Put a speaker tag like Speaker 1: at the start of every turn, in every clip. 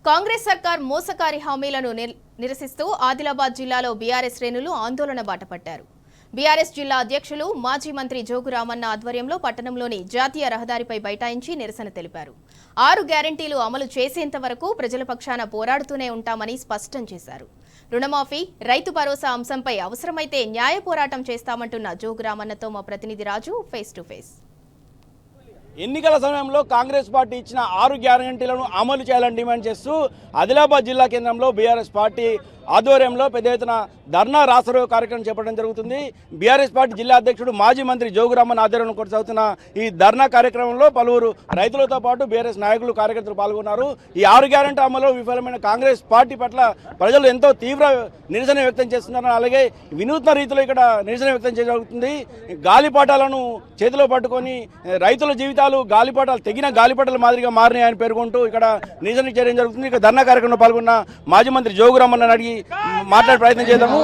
Speaker 1: కాంగ్రెస్ సర్కార్ మోసకారి హామీలను నిరసిస్తూ ఆదిలాబాద్ జిల్లాలో బీఆర్ఎస్ శ్రేణులు ఆందోళన బాటపట్టారు. బీఆర్ఎస్ జిల్లా అధ్యక్షులు మాజీ మంత్రి జోగు రామన్న ఆధ్వర్యంలో పట్టణంలోని జాతీయ రహదారిపై బైఠాయించి నిరసన తెలిపారు. 6 గ్యారంటీలు అమలు చేసేంత వరకు ప్రజల పక్షాన పోరాడుతూనే ఉంటామని స్పష్టం చేశారు. రుణమాఫీ, రైతు భరోసా అంశంపై అవసరమైతే న్యాయ పోరాటం చేస్తామంటున్న జోగు రామన్నతో మా ప్రతినిధి రాజు ఫేస్ టు ఫేస్.
Speaker 2: ఎన్నికల సమయంలో కాంగ్రెస్ పార్టీ ఇచ్చిన 6 గ్యారంటీలను అమలు చేయాలని డిమాండ్ చేస్తూ ఆదిలాబాద్ జిల్లా కేంద్రంలో బీఆర్ఎస్ పార్టీ ఆధ్వర్యంలో పెద్ద ఎత్తున ధర్నా రాసరోగ కార్యక్రమం చేపట్టడం జరుగుతుంది. బీఆర్ఎస్ పార్టీ జిల్లా అధ్యక్షుడు మాజీ మంత్రి జోగురామన్ ఆధ్వర్యంలో కొనసాగుతున్న ఈ ధర్నా కార్యక్రమంలో పలువురు రైతులతో పాటు బీఆర్ఎస్ నాయకులు కార్యకర్తలు పాల్గొన్నారు. ఈ 6 గ్యారంటీ అమలు విఫలమైన కాంగ్రెస్ పార్టీ పట్ల ప్రజలు ఎంతో తీవ్ర నిరసన వ్యక్తం చేస్తున్నారు. అలాగే వినూత్న రీతిలో ఇక్కడ నిరసన వ్యక్తం చేయగలుగుతుంది. గాలిపటాలను చేతిలో పట్టుకొని రైతుల జీవితాలు గాలిపటాలు తెగిన గాలిపటాల మాదిరిగా మారినాయని పేర్కొంటూ ఇక్కడ నిరసన చేయడం జరుగుతుంది. ఇక్కడ ధర్నా కార్యక్రమంలో పాల్గొన్న మాజీ మంత్రి జోగురామన్ అడిగి మాట్లాడే ప్రయత్నం చేద్దాము.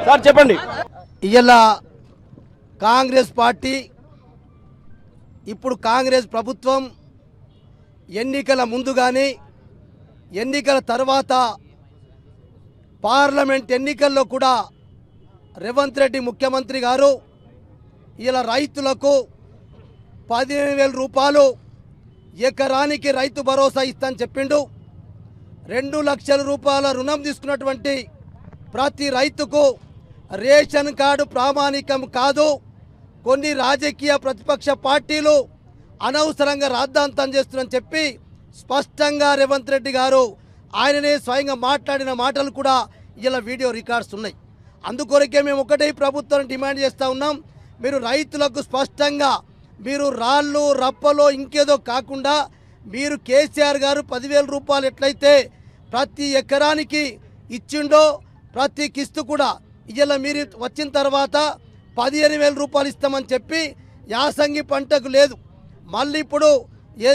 Speaker 2: సార్ చెప్పండి.
Speaker 3: ఇవాళ కాంగ్రెస్ పార్టీ ఇప్పుడు కాంగ్రెస్ ప్రభుత్వం ఎన్నికల ముందు కానీ ఎన్నికల తర్వాత పార్లమెంట్ ఎన్నికల్లో కూడా రేవంత్ రెడ్డి ముఖ్యమంత్రి గారు ఇలా రైతులకు 15,000 రూపాయలు ఎకరానికి రైతు భరోసా ఇస్తానని చెప్పిండు. 2 లక్షల రూపాయల రుణం తీసుకున్నటువంటి ప్రతి రైతుకు రేషన్ కార్డు ప్రామాణికం కాదు. కొన్ని రాజకీయ ప్రతిపక్ష పార్టీలు అనవసరంగా రాద్ధాంతం చేస్తున్నారని చెప్పి స్పష్టంగా రేవంత్ రెడ్డి గారు ఆయననే స్వయంగా మాట్లాడిన మాటలు కూడా ఇలా వీడియో రికార్డ్స్ ఉన్నాయి. అందుకొరకే మేము ఒకటే ప్రభుత్వాన్ని డిమాండ్ చేస్తూ ఉన్నాం. మీరు రైతులకు స్పష్టంగా మీరు రాళ్ళు రప్పలో ఇంకేదో కాకుండా మీరు కేసీఆర్ గారు 10,000 రూపాయలు ఎట్లయితే ప్రతి ఎకరానికి ఇచ్చిండో ప్రతి కిస్తు కూడా ఇలా మీరు వచ్చిన తర్వాత 15,000 రూపాయలు ఇస్తామని చెప్పి యాసంగి పంటకు లేదు. మళ్ళీ ఇప్పుడు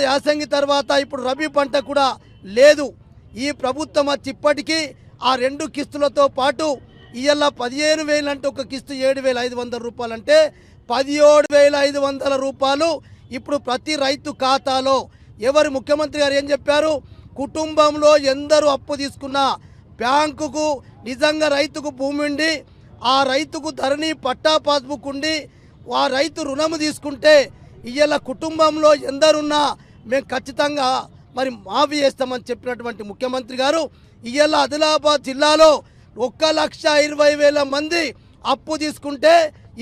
Speaker 3: యాసంగి తర్వాత ఇప్పుడు రబీ పంట కూడా లేదు. ఈ ప్రభుత్వం వచ్చి ఇప్పటికీ ఆ 2 కిస్తులతో పాటు ఇవాళ 15,000 అంటే ఒక కిస్తు 7,500 రూపాయలు అంటే 17,500 రూపాయలు ఇప్పుడు ప్రతి రైతు ఖాతాలో. ఎవరు ముఖ్యమంత్రి గారు ఏం చెప్పారు? కుటుంబంలో ఎందరూ అప్పు తీసుకున్నా బ్యాంకుకు నిజంగా రైతుకు భూమి ఉండి ఆ రైతుకు ధరణి పట్టా పాస్బుక్ ఉండి ఆ రైతు రుణము తీసుకుంటే ఇవాళ కుటుంబంలో ఎందరున్నా మేము ఖచ్చితంగా మరి మాఫీ చేస్తామని చెప్పినటువంటి ముఖ్యమంత్రి గారు ఇవాళ ఆదిలాబాద్ జిల్లాలో 1,20,000 మంది అప్పు తీసుకుంటే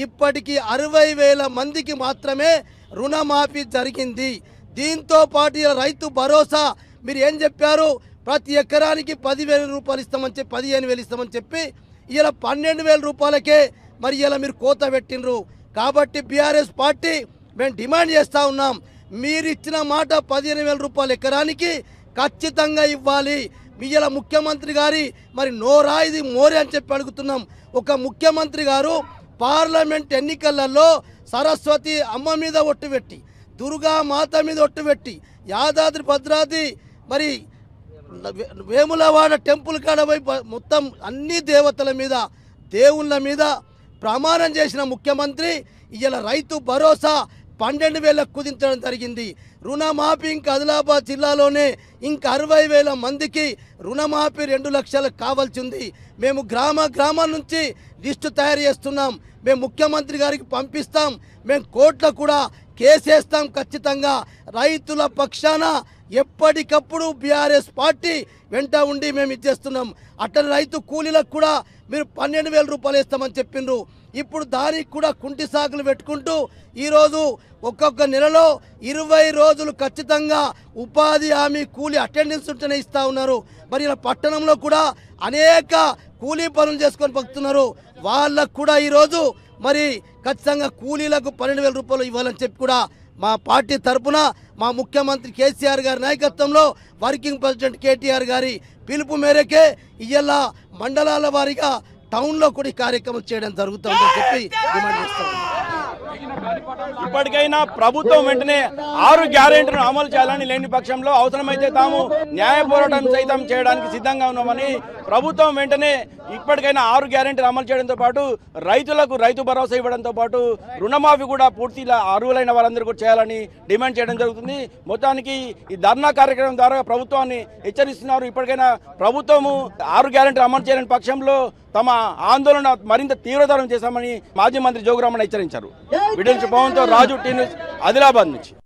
Speaker 3: ఇప్పటికీ 60,000 మందికి మాత్రమే రుణమాఫీ జరిగింది. దీంతో పాటు రైతు భరోసా మీరు ఏం చెప్పారు? ప్రతి ఎకరానికి 10,000 రూపాయలు ఇస్తామని చెప్పి 15,000 ఇస్తామని చెప్పి ఇలా 12,000 రూపాయలకే మరి ఇలా మీరు కోత పెట్టినరు. కాబట్టి బీఆర్ఎస్ పార్టీ మేము డిమాండ్ చేస్తూ ఉన్నాం, మీరు ఇచ్చిన మాట 15,000 రూపాయలు ఎకరానికి ఖచ్చితంగా ఇవ్వాలి. ఇలా ముఖ్యమంత్రి గారి మరి నోరాయిది మోరే అని చెప్పి అడుగుతున్నాం. ఒక ముఖ్యమంత్రి గారు పార్లమెంట్ ఎన్నికలలో సరస్వతి అమ్మ మీద ఒట్టు పెట్టి, దుర్గా మాత మీద ఒట్టు పెట్టి, యాదాద్రి భద్రాద్రి మరి వేములవాడ టెంపుల్ కాడ పోయి మొత్తం అన్ని దేవతల మీద దేవుళ్ళ మీద ప్రమాణం చేసిన ముఖ్యమంత్రి ఇలా రైతు భరోసా 12,000 కుదించడం జరిగింది. రుణమాఫీ ఇంకా ఆదిలాబాద్ జిల్లాలోనే ఇంకా 60,000 మందికి రుణమాఫీ 2 లక్షలు కావాల్సి ఉంది. మేము గ్రామాల నుంచి లిస్టు తయారు చేస్తున్నాం. మేము ముఖ్యమంత్రి గారికి పంపిస్తాం. మేము కోర్టులో కూడా కేసేస్తాం. ఖచ్చితంగా రైతుల పక్షాన ఎప్పటికప్పుడు బీఆర్ఎస్ పార్టీ వెంట ఉండి మేము ఇచ్చేస్తున్నాం. అట్లా రైతు కూలీలకు కూడా మీరు 12,000 రూపాయలు ఇస్తామని చెప్పిండ్రు. ఇప్పుడు దానికి కూడా కుంటి సాకులు పెట్టుకుంటూ ఈరోజు ఒక్కొక్క నెలలో 20 రోజులు ఖచ్చితంగా ఉపాధి హామీ కూలీ అటెండెన్స్ ఉంటేనే ఇస్తూ ఉన్నారు. మరి ఇలా పట్టణంలో కూడా అనేక కూలీ పనులు చేసుకొని బతుకుతున్నారు. వాళ్ళకు కూడా ఈరోజు మరి ఖచ్చితంగా కూలీలకు 12,000 రూపాయలు ఇవ్వాలని చెప్పి కూడా మా పార్టీ తరఫున మా ముఖ్యమంత్రి కేసీఆర్ గారి నాయకత్వంలో వర్కింగ్ ప్రెసిడెంట్ కేటీఆర్ గారి పిలుపు మేరకే ఇవాళ మండలాల వారీగా టౌన్లో కూడా ఈ కార్యక్రమం చేయడం జరుగుతుందని చెప్పి డిమాండ్ చేస్తాం.
Speaker 2: ఇప్పటికైనా ప్రభుత్వం వెంటనే 6 గ్యారెంటీలను అమలు చేయాలని లేని పక్షంలో అవసరమైతే తాము న్యాయ పోరాటం సైతం చేయడానికి సిద్ధంగా ఉన్నామని ప్రభుత్వం వెంటనే ఇప్పటికైనా 6 గ్యారెంటీలు అమలు చేయడంతో పాటు రైతులకు రైతు భరోసా ఇవ్వడంతో పాటు రుణమాఫీ కూడా పూర్తిగా అర్హులైన వారందరూ కూడా చేయాలని డిమాండ్ చేయడం జరుగుతుంది. మొత్తానికి ఈ ధర్నా కార్యక్రమం ద్వారా ప్రభుత్వాన్ని హెచ్చరిస్తున్నారు. ఇప్పటికైనా ప్రభుత్వము 6 గ్యారెంటీలు అమలు చేయని పక్షంలో తమ ఆందోళన మరింత తీవ్రతరం చేశామని మాజీ మంత్రి జోగురామన్న హెచ్చరించారు. వీడియో నుంచి పవన్తో రాజు టీ న్యూస్ ఆదిలాబాద్ నుంచి.